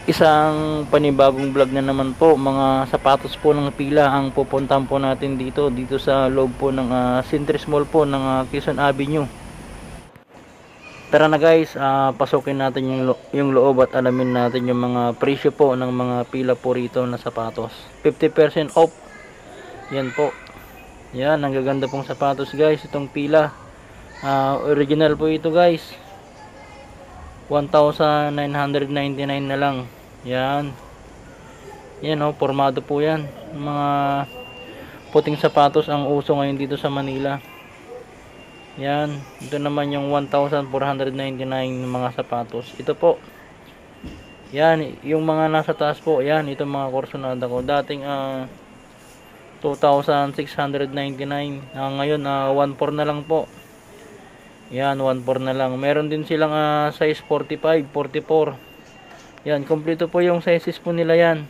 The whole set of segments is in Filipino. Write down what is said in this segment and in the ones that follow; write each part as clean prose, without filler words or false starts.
Isang panibagong vlog na naman po, mga sapatos po ng pila ang pupuntahan po natin dito sa loob po ng Centris Mall po ng Quezon Avenue. Tara na guys, pasukin natin yung loob at alamin natin yung mga presyo po ng mga pila po rito na sapatos. 50% off. Yan po. Yan, ang gaganda pong sapatos guys, itong pila. Original po ito guys. 1,999 na lang. Yan. Yan formado po yan. Mga puting sapatos ang uso ngayon dito sa Manila. Yan. Ito naman yung 1,499 mga sapatos. Ito po. Yan. Yung mga nasa taas po. Yan. Ito mga Corsonada ko. Dating 2,699. Ngayon 1,400 na lang po. Yan, 1,400 na lang. Meron din silang size 45, 44. Yan, kompleto po yung sizes po nila yan.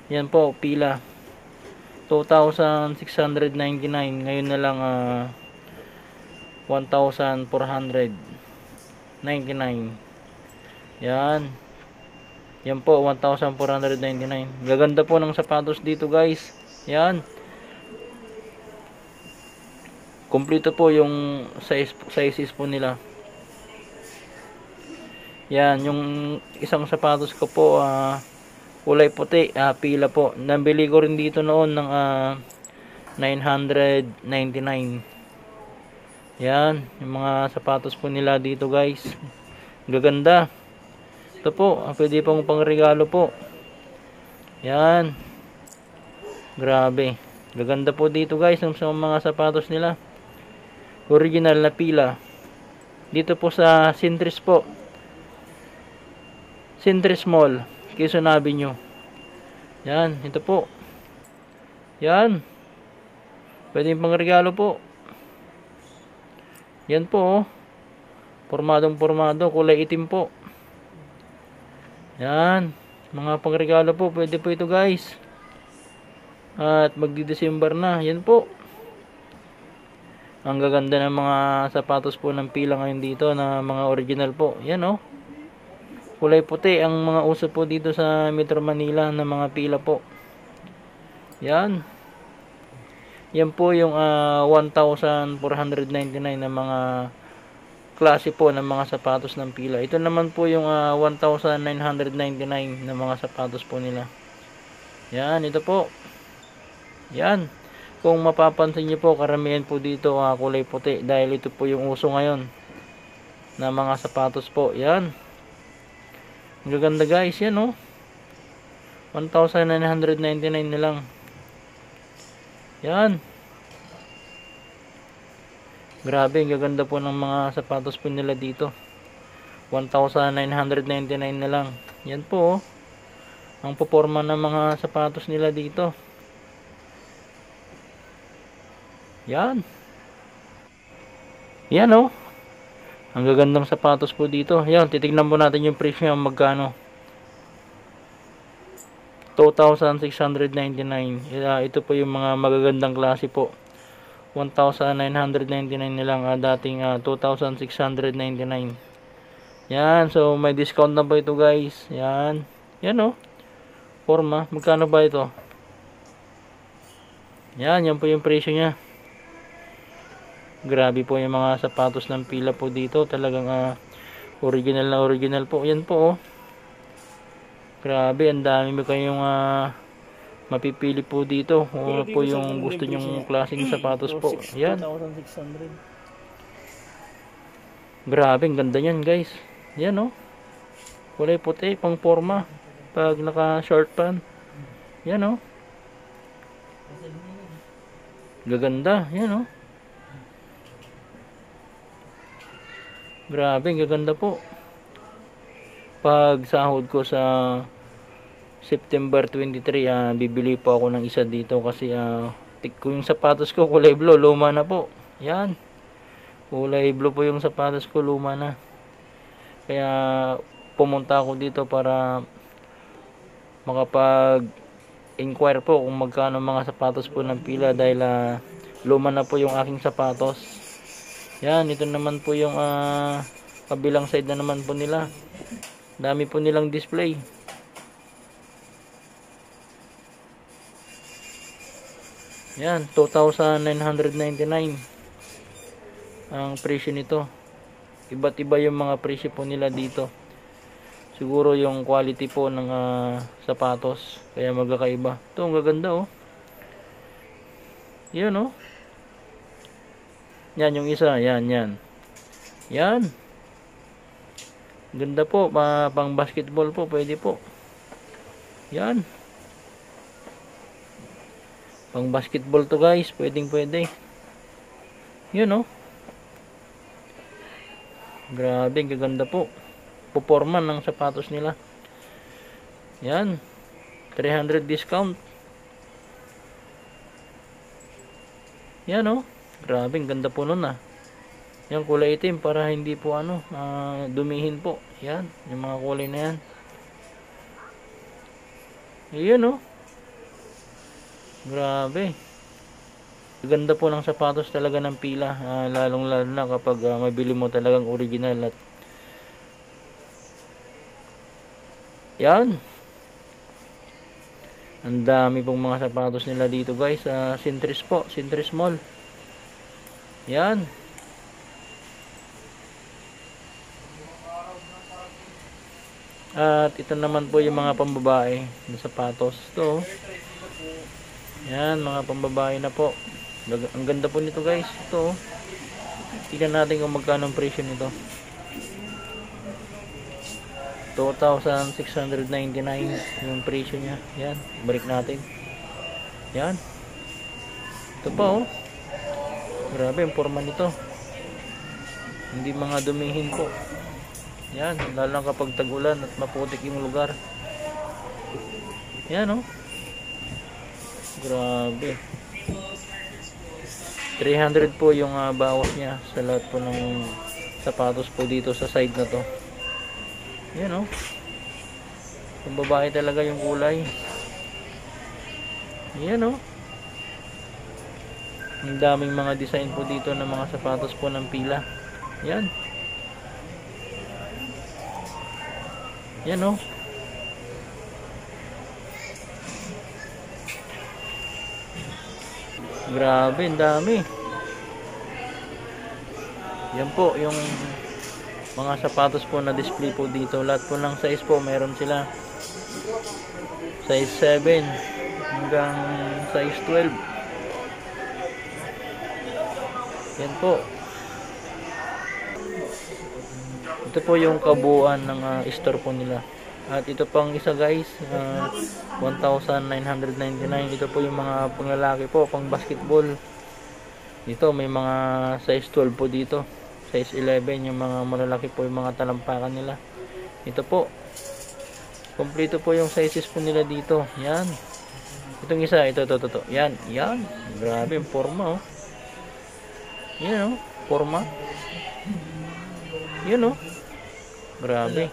Yan po, pila. 2,699. Ngayon na lang 1,499. Yan. Yan po, 1,499. Gaganda po ng sapatos dito guys. Yan. Kompleto po yung sizes po nila. Yan, yung isang sapatos ko po kulay puti, pila po. Nabili ko rin dito noon ng 999. Yan, yung mga sapatos po nila dito guys. Gaganda. Ito po, pwede pong pangregalo po. Yan. Grabe. Gaganda po dito guys ng mga sapatos nila. Original na pila. Dito po sa Centris po. Centris Mall, Quezon Avenue. Yan, ito po. Yan. Pwedeng pangregalo po. Yan po. Pormadong pormado, kulay itim po. Yan. Mga pangregalo po, pwede po ito guys. At magdi-December na. Yan po. Ang gaganda ng mga sapatos po ng pila ngayon dito na mga original po. Yan kulay puti ang mga uso po dito sa Metro Manila na mga pila po. Yan. Yan po yung 1,499 na mga klase po ng mga sapatos ng pila. Ito naman po yung 1,999 na mga sapatos po nila. Yan, ito po. Yan. Kung mapapansin niyo po, karamihan po dito kulay puti dahil ito po yung uso ngayon na mga sapatos po. Yan. Ang gaganda guys, yan 1,999 na lang. Yan. Grabe, ang gaganda po ng mga sapatos po nila dito. 1,999 na lang. Yan po ang poporma ng mga sapatos nila dito. Yan. Yan ang gagandang sapatos po dito. Yan, titignan po natin yung presyo ng magkano. 2,699. Ito po yung mga magagandang klase po. 1,999 na lang, dating 2,699. Yan, so may discount na po ito guys. Yan. Yan forma. Magkano ba ito? Yan po yung presyo nya. Grabe po yung mga sapatos ng pila po dito. Talagang original na original po. Yan po Grabe, ang dami mo kayong mapipili po dito. Ano po yung gusto nyong klaseng sapatos po. Yan. Grabe, ang ganda nyan guys. Yan kulay puti, pang forma. Pag naka short pan. Yan gaganda. Yan Grabe, ang gaganda po. Pag sahod ko sa September 23, bibili po ako ng isa dito kasi yung sapatos ko kulay blue, luma na po. Yan. Kulay blue po yung sapatos ko, luma na. Kaya pumunta ako dito para makapag-inquire po kung magkano mga sapatos po ng pila dahil luma na po yung aking sapatos. Yan, ito naman po yung kabilang side na naman po nila. Dami po nilang display. Yan, 2,999 ang presyo nito. Iba't iba yung mga presyo po nila dito. Siguro yung quality po ng sapatos kaya magkakaiba. Ito ang gaganda oh. Yan oh. Yan yung isa, yan. Yan. Ganda po, pang basketball po, pwede po. Yan. Pang basketball to guys, pwede. Yan oh. Grabe, gaganda po. Puporma ng sapatos nila. Yan. 300 discount. Yan oh. Grabe, ganda po nun ah. Yung kulay itim para hindi po dumihin po. Yan, yung mga kulay na yan. Ayan oh. Grabe. Ganda po ng sapatos talaga ng Fila, lalong lalo na kapag mabili mo talagang original. At yan. Ang dami pong mga sapatos nila dito guys sa Sintris po, Sintris Mall. Yan. At ito naman po yung mga pambabae na sapatos. Ito. Yan, mga pambabae na po. Ang ganda po nito guys. Ito. Tingnan natin kung magkano ang presyo nito. 2,699 yung presyo niya. Yan, balik natin. Yan. Ito pa oh. Grabe ang forma nito. Hindi mga dumihin po. Yan, lalo na kapag tag-ulan at maputik yung lugar. Yan oh. Grabe. 300 po yung bawas niya sa lahat po ng sapatos po dito sa side na to. Yan oh. Yung babae talaga yung kulay. Yan oh. Ang daming mga design po dito ng mga sapatos po ng Fila. Yan. Yan oh. Grabe, ang dami. Yan po yung mga sapatos po na display po dito. Lahat po ng size po meron sila. Size 7 hanggang size 12. Yan po. Ito po yung kabuuan ng store po nila. At ito pang isa guys, 1,999. Ito po yung mga panglalaki po, pang basketball. Dito may mga size 12 po dito. Size 11 yung mga malalaki po, yung mga talampakan nila. Ito po. Kompleto po yung sizes po nila dito. Yan. Itong isa, ito. Yan. Grabe yung forma oh. Yan oh, forma. Yan oh. Grabe.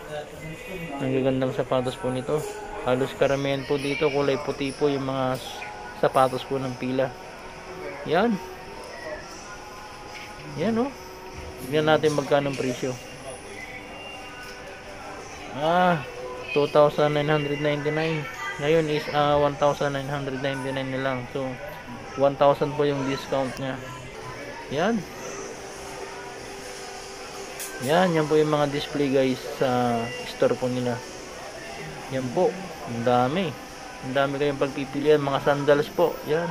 Ang gagandang sapatos po nito. Halos karamihan po dito kulay puti po yung mga sapatos po ng Fila. Yan. Yan oh. Tingnan natin magkano ang presyo. 2,999. Ngayon is 1,999 na lang. So 1,000 po yung discount niya. Yan. Yan po yung mga display guys sa store po nila. Yan po. Ang dami. Ang dami kayong pagpipilian. Mga sandals po. Yan.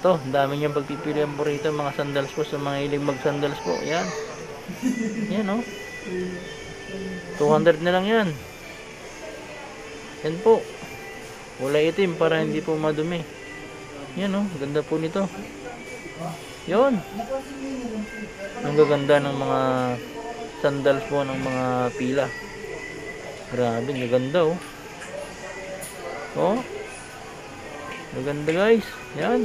Ito. Ang dami niyong pagpipilian po rito. Mga sandals po. Sa mga hiling mag sandals po. Yan. Yan oh. 200 na lang yan. Yan po. Kulay itim para hindi po madumi. Yan oh. Ganda po nito. Yun. Ang gaganda ng mga sandals po ng mga Fila. Grabe, gaganda oh. Oh. Gaganda guys. Yan.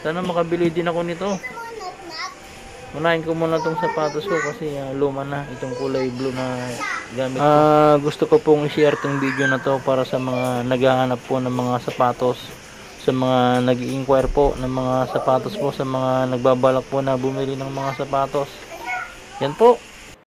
Sana makabili din ako nito. Unahin ko muna itong sapatos ko kasi luma na itong kulay blue na gamit ko. Gusto ko pong i-share itong video na to para sa mga naghahanap po ng mga sapatos, sa mga nag-i-inquire po ng mga sapatos po, sa mga nagbabalak po na bumili ng mga sapatos. Yan po.